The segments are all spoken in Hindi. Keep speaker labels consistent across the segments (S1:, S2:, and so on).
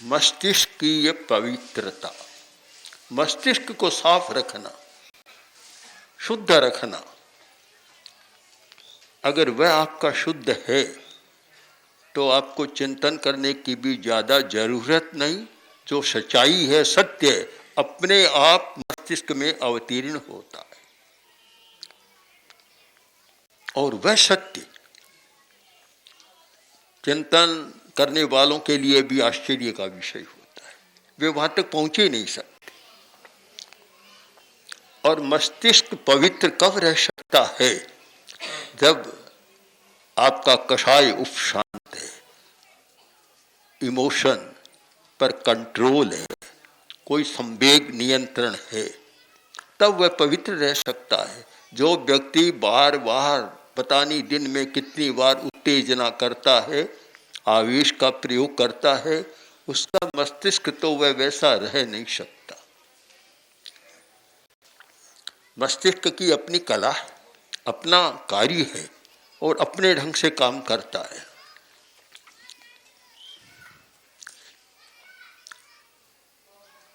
S1: मस्तिष्क की ये पवित्रता, मस्तिष्क को साफ रखना, शुद्ध रखना, अगर वह आपका शुद्ध है तो आपको चिंतन करने की भी ज्यादा जरूरत नहीं। जो सच्चाई है, सत्य अपने आप मस्तिष्क में अवतीर्ण होता है और वह सत्य चिंतन करने वालों के लिए भी आश्चर्य का विषय होता है। वे वहां तक पहुंच ही नहीं सकते। और मस्तिष्क पवित्र कब रह सकता है? जब आपका कषाय उपशांत है, इमोशन पर कंट्रोल है, कोई संवेग नियंत्रण है, तब वह पवित्र रह सकता है। जो व्यक्ति बार बार पता नहीं दिन में कितनी बार उत्तेजना करता है, आवेश का प्रयोग करता है, उसका मस्तिष्क तो वह वैसा रह नहीं सकता। मस्तिष्क की अपनी कला है, अपना कार्य है और अपने ढंग से काम करता है।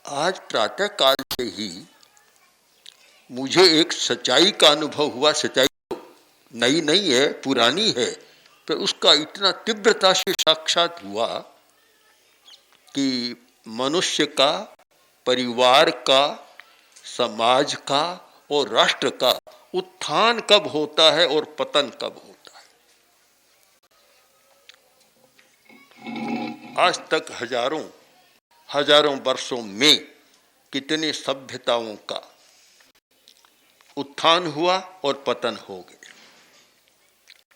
S1: आज प्रातः काल से ही मुझे एक सच्चाई का अनुभव हुआ। सच्चाई नई नहीं है, पुरानी है, तो उसका इतना तीव्रता से साक्षात हुआ कि मनुष्य का, परिवार का, समाज का और राष्ट्र का उत्थान कब होता है और पतन कब होता है। आज तक हजारों वर्षों में कितने सभ्यताओं का उत्थान हुआ और पतन हो गए।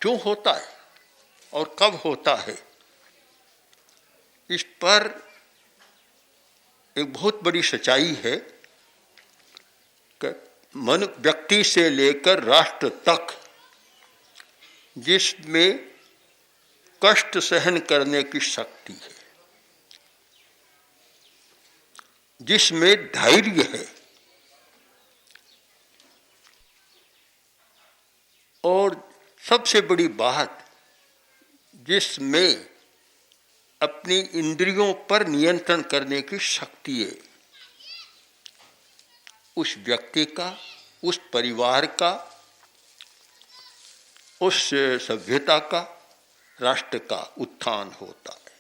S1: क्यों होता है और कब होता है, इस पर एक बहुत बड़ी सच्चाई है कि व्यक्ति से लेकर राष्ट्र तक जिसमें कष्ट सहन करने की शक्ति है, जिसमें धैर्य है और सबसे बड़ी बात जिसमें अपनी इंद्रियों पर नियंत्रण करने की शक्ति है, उस व्यक्ति का, उस परिवार का, उस सभ्यता का, राष्ट्र का उत्थान होता है।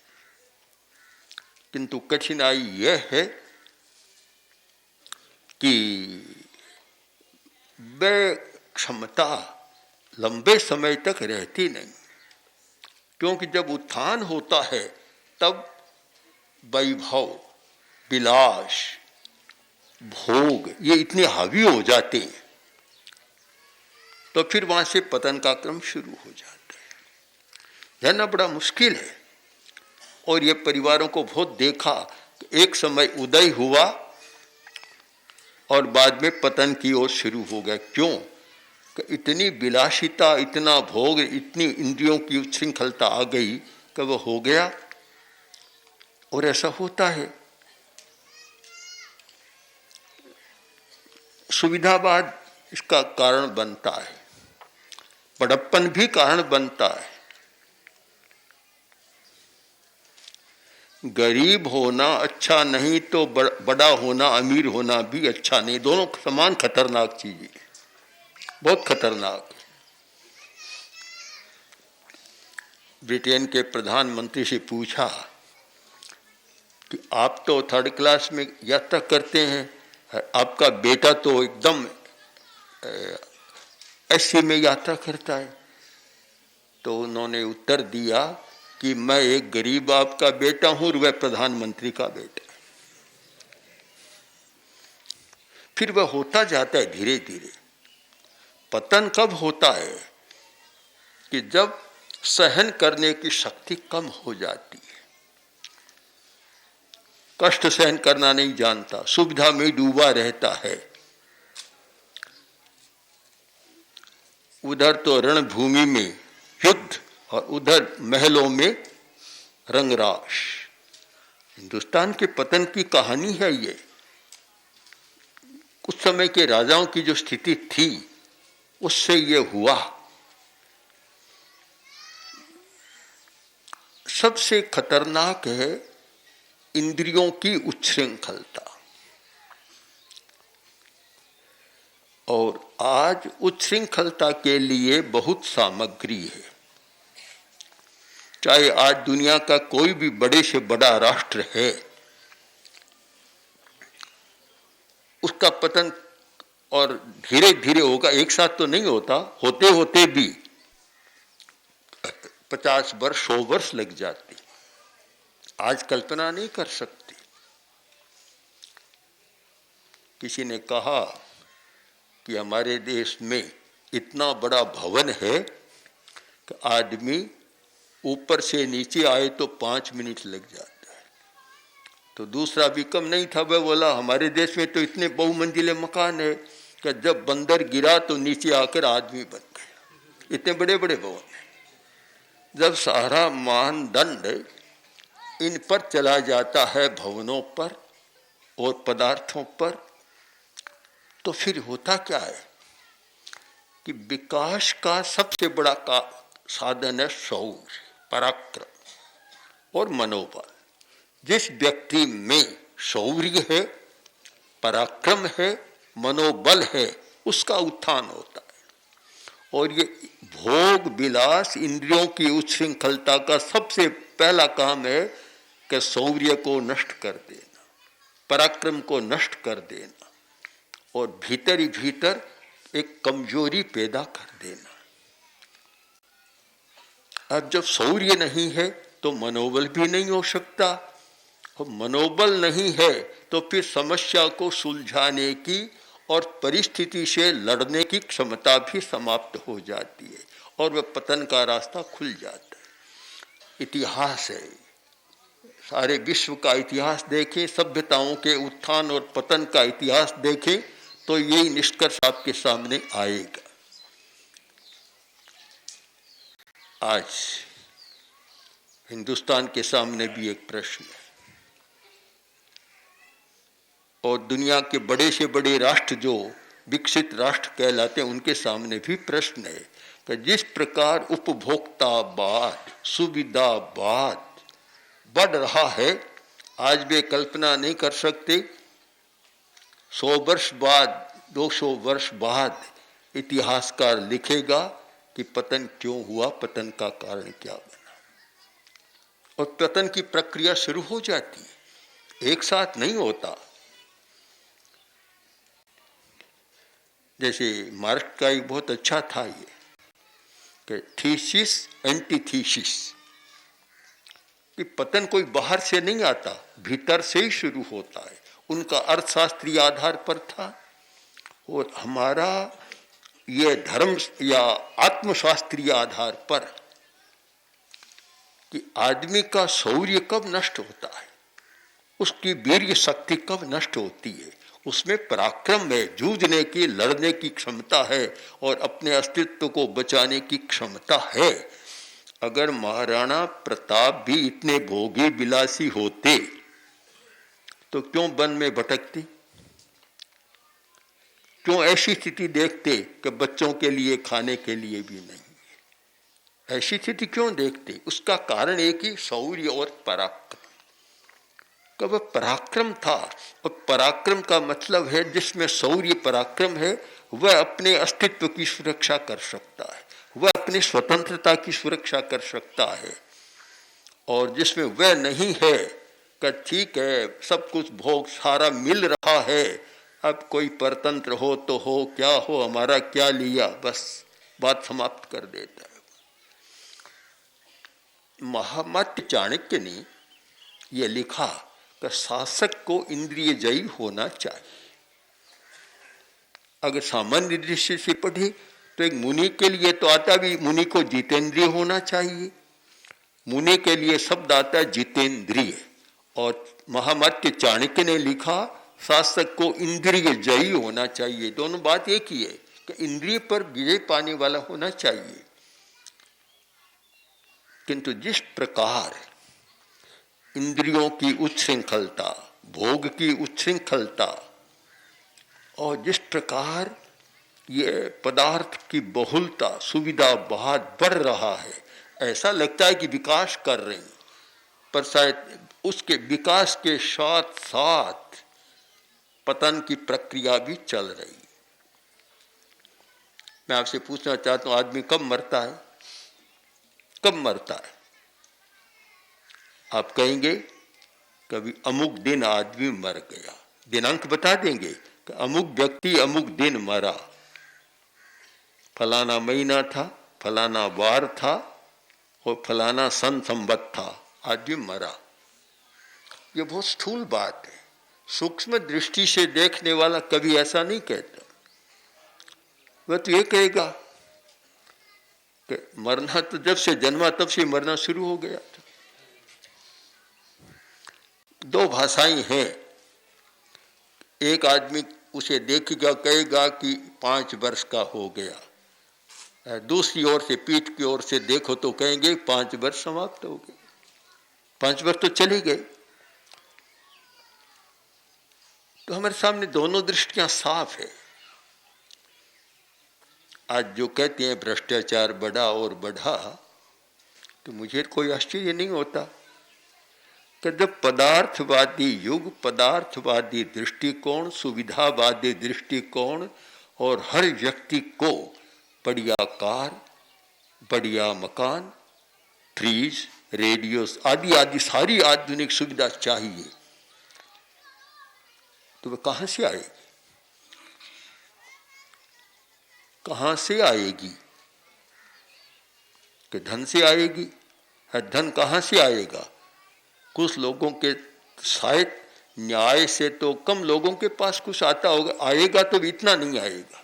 S1: किंतु कठिनाई यह है कि वह क्षमता लंबे समय तक रहती नहीं, क्योंकि जब उत्थान होता है तब वैभव, विलास, भोग ये इतने हावी हो जाते हैं, तो फिर वहां से पतन का क्रम शुरू हो जाता है। जानना बड़ा मुश्किल है। और ये परिवारों को बहुत देखा, एक समय उदय हुआ और बाद में पतन की ओर शुरू हो गया। क्यों? कि इतनी विलासिता, इतना भोग, इतनी इंद्रियों की उच्छृंखलता आ गई कि वह हो गया। और ऐसा होता है। सुविधावाद इसका कारण बनता है, बड़प्पन भी कारण बनता है। गरीब होना अच्छा नहीं तो बड़ा होना, अमीर होना भी अच्छा नहीं। दोनों समान खतरनाक चीजें, बहुत खतरनाक। ब्रिटेन के प्रधानमंत्री से पूछा कि आप तो थर्ड क्लास में यात्रा करते हैं, आपका बेटा तो एकदम एसी में यात्रा करता है। तो उन्होंने उत्तर दिया कि मैं एक गरीब आपका बेटा हूं और वह प्रधानमंत्री का बेटा। फिर वह होता जाता है धीरे धीरे। पतन कब होता है? कि जब सहन करने की शक्ति कम हो जाती है, कष्ट सहन करना नहीं जानता, सुविधा में डूबा रहता है। उधर तो रणभूमि में युद्ध और उधर महलों में रंगराश। हिंदुस्तान के पतन की कहानी है ये। उस समय के राजाओं की जो स्थिति थी उससे ये हुआ। सबसे खतरनाक है इंद्रियों की उच्छृंखलता। और आज उच्छृंखलता के लिए बहुत सामग्री है। चाहे आज दुनिया का कोई भी बड़े से बड़ा राष्ट्र है, उसका पतन और धीरे धीरे होगा, एक साथ तो नहीं होता, होते होते भी 50 वर्ष 100 वर्ष लग जाते। आज कल्पना नहीं कर सकते। किसी ने कहा कि हमारे देश में इतना बड़ा भवन है कि आदमी ऊपर से नीचे आए तो 5 मिनट लग जाता है। तो दूसरा भी कम नहीं था, वह बोला हमारे देश में तो इतने बहुमंजिले मकान है कि जब बंदर गिरा तो नीचे आकर आदमी बन गया। इतने बड़े बड़े भवन हैं। जब सारा मानदंड इन पर चला जाता है, भवनों पर और पदार्थों पर, तो फिर होता क्या है कि विकास का सबसे बड़ा साधन है शौर्य, पराक्रम और मनोबल। जिस व्यक्ति में शौर्य है, पराक्रम है, मनोबल है, उसका उत्थान होता है। और ये भोग विलास इंद्रियों की उच्छृंखलता का सबसे पहला काम है कि शौर्य को नष्ट कर देना, पराक्रम को नष्ट कर देना और भीतर ही भीतर एक कमजोरी पैदा कर देना। अब जब शौर्य नहीं है तो मनोबल भी नहीं हो सकता, और मनोबल नहीं है तो फिर समस्या को सुलझाने की और परिस्थिति से लड़ने की क्षमता भी समाप्त हो जाती है और वह पतन का रास्ता खुल जाता है। इतिहास है, सारे विश्व का इतिहास देखें, सभ्यताओं के उत्थान और पतन का इतिहास देखें तो यही निष्कर्ष आपके सामने आएगा। आज हिंदुस्तान के सामने भी एक प्रश्न है और दुनिया के बड़े से बड़े राष्ट्र जो विकसित राष्ट्र कहलाते हैं उनके सामने भी प्रश्न है कि जिस प्रकार उपभोक्तावाद, सुविधावाद बढ़ रहा है, आज वे कल्पना नहीं कर सकते 100 वर्ष बाद, 200 वर्ष बाद इतिहासकार लिखेगा कि पतन क्यों हुआ, पतन का कारण क्या बना। और पतन की प्रक्रिया शुरू हो जाती है, एक साथ नहीं होता। जैसे मार्क्स का एक बहुत अच्छा था ये कि थीसिस एंटीथीसिस, कि पतन कोई बाहर से नहीं आता, भीतर से ही शुरू होता है। उनका अर्थशास्त्रीय आधार पर था और हमारा ये धर्म या आत्मशास्त्रीय आधार पर कि आदमी का शौर्य कब नष्ट होता है, उसकी वीर्य शक्ति कब नष्ट होती है, उसमें पराक्रम है, जूझने की, लड़ने की क्षमता है और अपने अस्तित्व को बचाने की क्षमता है। अगर महाराणा प्रताप भी इतने भोगी विलासी होते तो क्यों वन में भटकते, क्यों ऐसी स्थिति देखते कि बच्चों के लिए खाने के लिए भी नहीं, ऐसी स्थिति क्यों देखते? उसका कारण एक ही, शौर्य और पराक्रम। कब पराक्रम था, और पराक्रम का मतलब है जिसमें शौर्य पराक्रम है वह अपने अस्तित्व की सुरक्षा कर सकता है, वह अपनी स्वतंत्रता की सुरक्षा कर सकता है। और जिसमें वह नहीं है कि ठीक है सब कुछ भोग सारा मिल रहा है, अब कोई परतंत्र हो तो हो, क्या हो, हमारा क्या लिया, बस बात समाप्त कर देता है। महामती चाणक्य ने यह लिखा कि शासक को इंद्रियजयी होना चाहिए। अगर सामान्य दृष्टि से पढ़े तो एक मुनि के लिए तो आता भी, मुनि को जितेंद्रिय होना चाहिए। मुनि के लिए शब्द आता है जितेंद्रिय, और महामती चाणक्य ने लिखा शासक को इंद्रिय जयी होना चाहिए। दोनों बात एक ही है कि इंद्रिय पर विजय पाने वाला होना चाहिए। किंतु जिस प्रकार इंद्रियों की उच्छृंखलता, भोग की उच्छृंखलता और जिस प्रकार ये पदार्थ की बहुलता, सुविधा बहुत बढ़ रहा है, ऐसा लगता है कि विकास कर रही, पर शायद उसके विकास के साथ साथ पतन की प्रक्रिया भी चल रही। मैं आपसे पूछना चाहता हूं, आदमी कब मरता है? कब मरता है? आप कहेंगे कभी अमुक दिन आदमी मर गया, दिनांक बता देंगे कि अमुक व्यक्ति अमुक दिन मरा, फलाना महीना था, फलाना वार था और फलाना सन संवत था, आदमी मरा। ये बहुत स्थूल बात है। सूक्ष्म दृष्टि से देखने वाला कभी ऐसा नहीं कहता। वह तो ये कहेगा कि मरना तो जब से जन्मा तब से मरना शुरू हो गया था। दो भाषाएं हैं, एक आदमी उसे देखेगा कहेगा कि 5 वर्ष का हो गया, दूसरी ओर से पीठ की ओर से देखो तो कहेंगे 5 वर्ष समाप्त हो गए, 5 वर्ष तो चले गए। तो हमारे सामने दोनों दृष्टियां साफ है। आज जो कहते हैं भ्रष्टाचार बढ़ा और बढ़ा, तो मुझे कोई आश्चर्य नहीं होता कि जब पदार्थवादी युग, पदार्थवादी दृष्टिकोण, सुविधावादी दृष्टिकोण और हर व्यक्ति को बढ़िया कार, बढ़िया मकान, फ्रीज, रेडियो आदि आदि सारी आधुनिक सुविधा चाहिए, तो वह कहां से आएगी? कहां से आएगी? कि धन से आएगी? धन कहां से आएगा? कुछ लोगों के शायद न्याय से तो कम लोगों के पास कुछ आता होगा, आएगा तो इतना नहीं आएगा।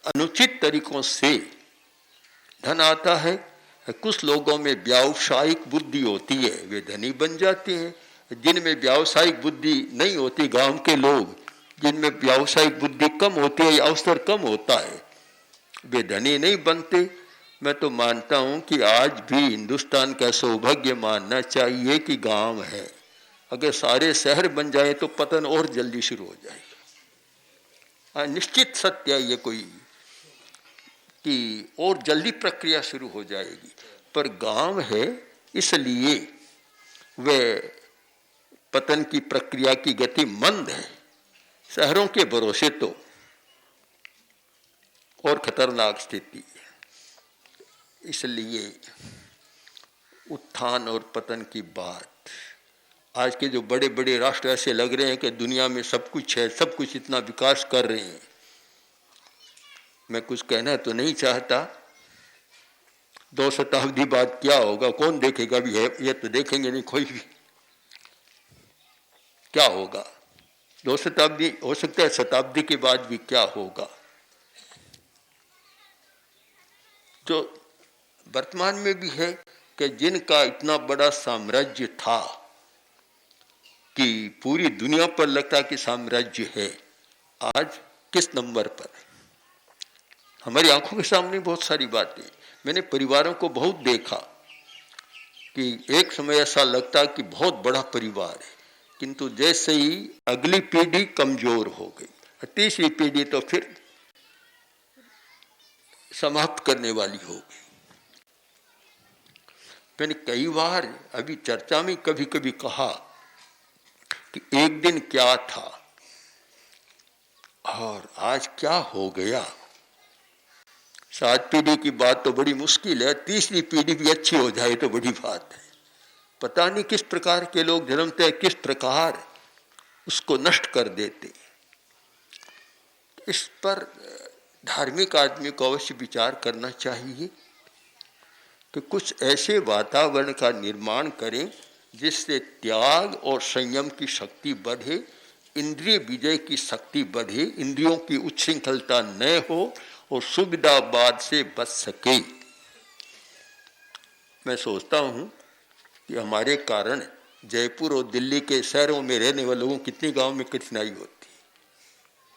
S1: अनुचित तरीकों से धन आता है। कुछ लोगों में व्यावसायिक बुद्धि होती है, वे धनी बन जाते हैं। जिनमें व्यावसायिक बुद्धि नहीं होती, गांव के लोग जिनमें व्यावसायिक बुद्धि कम होती है, अवसर कम होता है, वे धनी नहीं बनते। मैं तो मानता हूं कि आज भी हिंदुस्तान का सौभाग्य मानना चाहिए कि गांव है। अगर सारे शहर बन जाए तो पतन और जल्दी शुरू हो जाएगा। निश्चित सत्य है ये कोई कि और जल्दी प्रक्रिया शुरू हो जाएगी। पर गांव है इसलिए वह पतन की प्रक्रिया की गति मंद है। शहरों के भरोसे तो और खतरनाक स्थिति है। इसलिए उत्थान और पतन की बात, आज के जो बड़े बड़े राष्ट्र ऐसे लग रहे हैं कि दुनिया में सब कुछ है, सब कुछ इतना विकास कर रहे हैं। मैं कुछ कहना तो नहीं चाहता, 2 शताब्दी बाद क्या होगा कौन देखेगा भी है, ये तो देखेंगे नहीं कोई भी। क्या होगा 2 शताब्दी, हो सकता है शताब्दी के बाद भी क्या होगा। जो वर्तमान में भी है कि जिनका इतना बड़ा साम्राज्य था कि पूरी दुनिया पर लगता कि साम्राज्य है, आज किस नंबर पर? हमारी आंखों के सामने बहुत सारी बातें। मैंने परिवारों को बहुत देखा कि एक समय ऐसा लगता कि बहुत बड़ा परिवार है, किंतु जैसे ही अगली पीढ़ी कमजोर हो गई, तीसरी पीढ़ी तो फिर समाप्त करने वाली हो गई। मैंने कई बार अभी चर्चा में कभी कभी कहा कि एक दिन क्या था और आज क्या हो गया। 7 पीढ़ी की बात तो बड़ी मुश्किल है, तीसरी पीढ़ी भी अच्छी हो जाए तो बड़ी बात है। पता नहीं किस प्रकार के लोग जन्मते हैं, किस प्रकार उसको नष्ट कर देते। इस पर धार्मिक आदमी को अवश्य विचार करना चाहिए कि कुछ ऐसे वातावरण का निर्माण करें जिससे त्याग और संयम की शक्ति बढ़े, इंद्रिय विजय की शक्ति बढ़े, इंद्रियों की उच्छृंखलता न हो और सुविधावाद से बच सके। मैं सोचता हूँ कि हमारे कारण जयपुर और दिल्ली के शहरों में रहने वाले लोगों को कितनी गांव में कठिनाई होती है।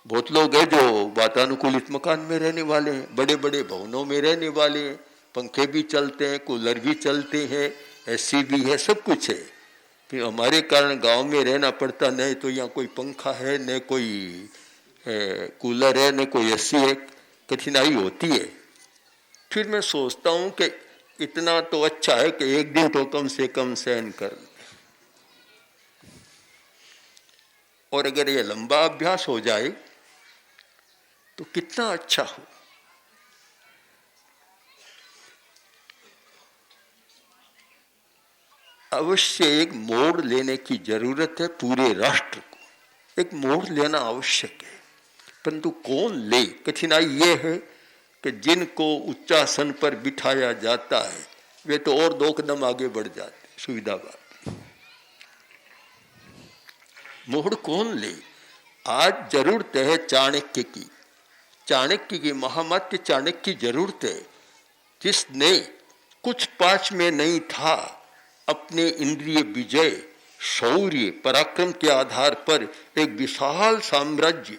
S1: बहुत लोग हैं जो वातानुकूलित मकान में रहने वाले हैं, बड़े बड़े भवनों में रहने वाले हैं, पंखे भी चलते हैं, कूलर भी चलते हैं, एसी भी है, सब कुछ है। फिर हमारे कारण गांव में रहना पड़ता, नहीं तो यहाँ कोई पंखा है, न कोई कूलर है, न कोई एसी है, कठिनाई होती है। फिर मैं सोचता हूँ कि इतना तो अच्छा है कि एक दिन तो कम से कम सहन कर लें। और अगर ये लंबा अभ्यास हो जाए तो कितना अच्छा हो। अवश्य एक मोड़ लेने की जरूरत है, पूरे राष्ट्र को एक मोड़ लेना आवश्यक है, परंतु कौन ले? कठिनाई ये है कि जिनको उच्चासन पर बिठाया जाता है वे तो और 2 कदम आगे बढ़ जाते। सुविधावाद मोड़ कौन ले? आज जरूरत है चाणक्य की, चाणक्य की, महामत्य चाणक्य की जरूरत है, जिसने कुछ पास में नहीं था अपने इंद्रिय विजय, शौर्य, पराक्रम के आधार पर एक विशाल साम्राज्य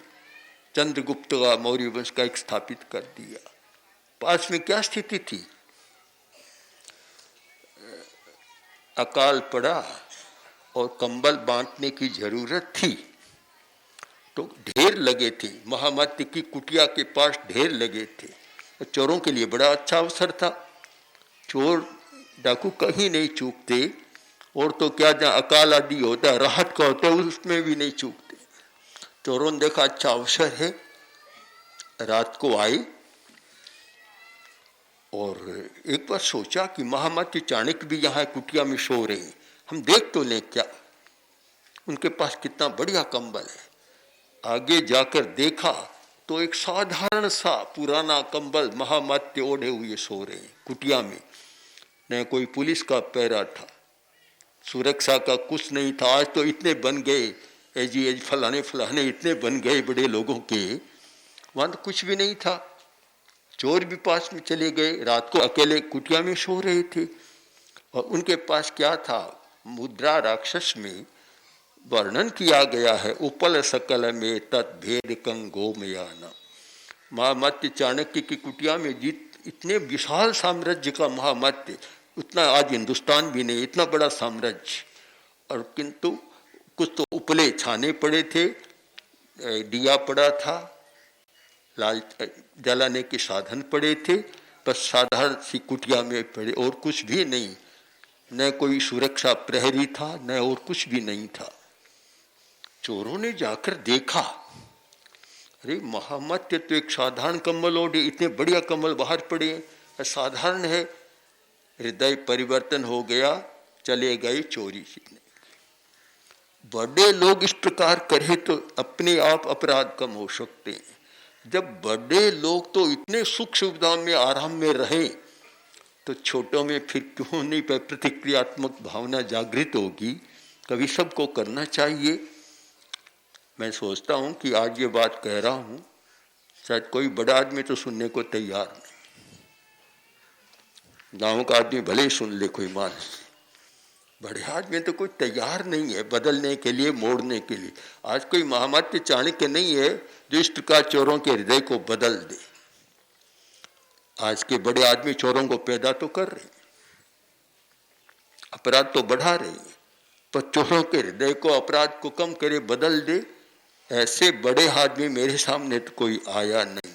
S1: चंद्रगुप्त का, मौर्य वंश का एक स्थापित कर दिया। पास में क्या स्थिति थी? अकाल पड़ा और कंबल बांटने की जरूरत थी तो ढेर लगे थे, महामत्य की कुटिया के पास ढेर लगे थे। चोरों के लिए बड़ा अच्छा अवसर था, चोर डाकू कहीं नहीं चूकते, और तो क्या जहाँ अकाल आदि होता है, राहत का होता है, उसमें भी नहीं चूकते। चोरों ने देखा अच्छा अवसर है, रात को आए और एक बार सोचा कि महामत्य चाणक्य भी यहाँ कुटिया में सो रहे हैं, हम देख तो लें क्या, उनके पास कितना बढ़िया कंबल है। आगे जाकर देखा तो एक साधारण सा पुराना कंबल महामत्य ओढ़े हुए सो रहे हैं कुटिया में, न कोई पुलिस का पहरा था, सुरक्षा का कुछ नहीं था। आज तो इतने बन गए, एज फलाने फलाने इतने बन गए बड़े लोगों के, वहाँ तो कुछ भी नहीं था। चोर भी पास में चले गए, रात को अकेले कुटिया में सो रहे थे। और उनके पास क्या था? मुद्रा राक्षस में वर्णन किया गया है, उपल सकल में तत्भेद कंगो मयाना। महामत्य चाणक्य की कुटिया में इतने विशाल साम्राज्य का महामत्य, उतना आज हिंदुस्तान भी नहीं, इतना बड़ा साम्राज्य, और किंतु कुछ तो उपले छाने पड़े थे, दिया पड़ा था, लाल जलाने के साधन पड़े थे, बस साधारण सी कुटिया में पड़े, और कुछ भी नहीं, न कोई सुरक्षा प्रहरी था, न और कुछ भी नहीं था। चोरों ने जाकर देखा, अरे महामत्य तो एक साधारण कंबल ओढ़े, इतने बढ़िया कंबल बाहर पड़े हैं, साधारण है। हृदय परिवर्तन हो गया, चले गए चोरी सीखने। बड़े लोग इस प्रकार करें तो अपने आप अपराध कम हो सकते हैं। जब बड़े लोग तो इतने सुख सुविधा में, आराम में रहे, तो छोटों में फिर क्यों नहीं प्रतिक्रियात्मक भावना जागृत होगी? कभी सबको करना चाहिए। मैं सोचता हूँ कि आज ये बात कह रहा हूँ, शायद कोई बड़ा आदमी तो सुनने को तैयार नहीं, गाँव का आदमी भले ही सुन ले, कोई मानस, बड़े आदमी तो कोई तैयार नहीं है बदलने के लिए, मोड़ने के लिए। आज कोई महामत्य चाणक्य नहीं है जो इस प्रकार चोरों के हृदय को बदल दे। आज के बड़े आदमी चोरों को पैदा तो कर रहे, अपराध तो बढ़ा रहे, पर चोरों के हृदय को, अपराध को कम करे, बदल दे, ऐसे बड़े आदमी मेरे सामने तो कोई आया नहीं।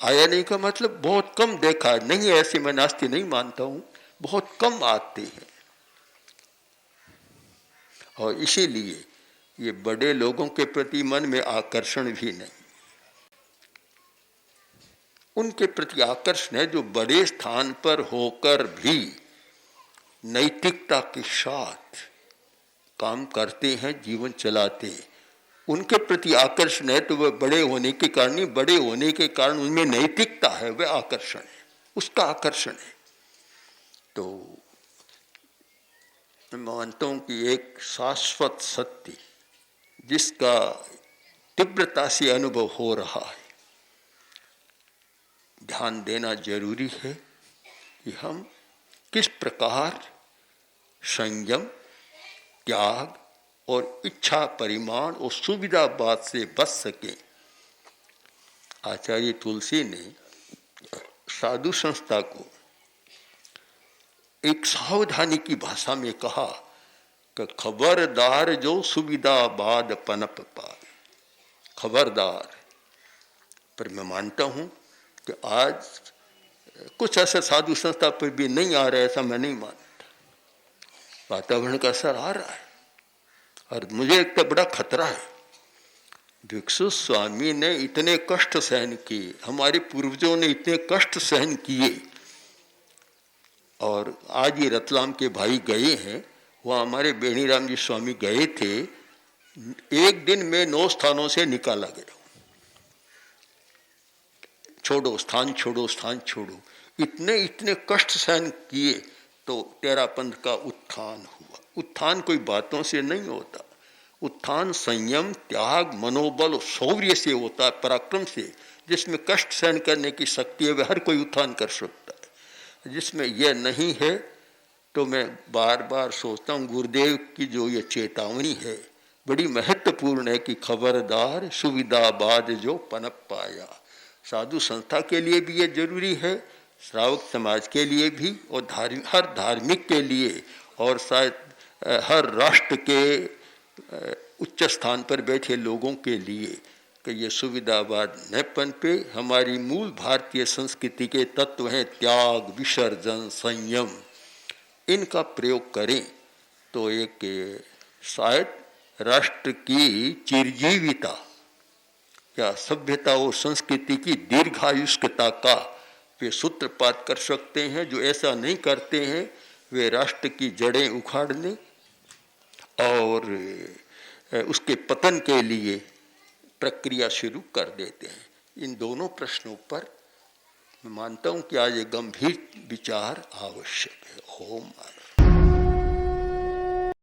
S1: आया नहीं का मतलब बहुत कम देखा नहीं, ऐसे मैं नास्ती नहीं मानता हूं, बहुत कम आते हैं। और इसीलिए ये बड़े लोगों के प्रति मन में आकर्षण भी नहीं, उनके प्रति आकर्षण है जो बड़े स्थान पर होकर भी नैतिकता के साथ काम करते हैं, जीवन चलाते हैं। उनके प्रति आकर्षण है, तो वह बड़े होने के कारण नहीं, बड़े होने के कारण उनमें नैतिकता है, वह आकर्षण है, उसका आकर्षण है। तो मैं मानता हूं कि एक शाश्वत सत्य जिसका तीव्रता से अनुभव हो रहा है, ध्यान देना जरूरी है कि हम किस प्रकार संयम, त्याग और इच्छा परिमाण और सुविधावाद से बच सके। आचार्य तुलसी ने साधु संस्था को एक सावधानी की भाषा में कहा कि खबरदार जो सुविधावाद पनप पाए, खबरदार। पर मैं मानता हूं कि आज कुछ असर साधु संस्था पर भी नहीं आ रहा है, ऐसा मैं नहीं मानता। वातावरण का असर आ रहा है और मुझे एक तो बड़ा खतरा है। भिक्षु स्वामी ने इतने कष्ट सहन किए, हमारे पूर्वजों ने इतने कष्ट सहन किए, और आज ये रतलाम के भाई गए हैं, वहाँ हमारे बेणीराम जी स्वामी गए थे, एक दिन में 9 स्थानों से निकाला गया। छोड़ो स्थान, छोड़ो स्थान, छोड़ो, इतने इतने कष्ट सहन किए तो तेरा पंथ का उत्थान हुआ। उत्थान कोई बातों से नहीं होता, उत्थान संयम, त्याग, मनोबल, शौर्य से होता है, पराक्रम से। जिसमें कष्ट सहन करने की शक्ति है वह हर कोई उत्थान कर सकता है। जिसमें यह नहीं है तो मैं बार बार सोचता हूँ, गुरुदेव की जो ये चेतावनी है बड़ी महत्वपूर्ण है कि खबरदार सुविधाबाद जो पनप पाया। साधु संस्था के लिए भी ये जरूरी है, श्रावक समाज के लिए भी, और हर धार्मिक के लिए, और शायद हर राष्ट्र के उच्च स्थान पर बैठे लोगों के लिए, कि ये सुविधावाद न पनपे। हमारी मूल भारतीय संस्कृति के तत्व हैं त्याग, विसर्जन, संयम, इनका प्रयोग करें तो एक शायद राष्ट्र की चिरजीविता या सभ्यता और संस्कृति की दीर्घायुष्कता का वे सूत्रपात कर सकते हैं। जो ऐसा नहीं करते हैं वे राष्ट्र की जड़ें उखाड़ने और उसके पतन के लिए प्रक्रिया शुरू कर देते हैं। इन दोनों प्रश्नों पर मैं मानता हूं कि आज एक गंभीर विचार आवश्यक है। ओम।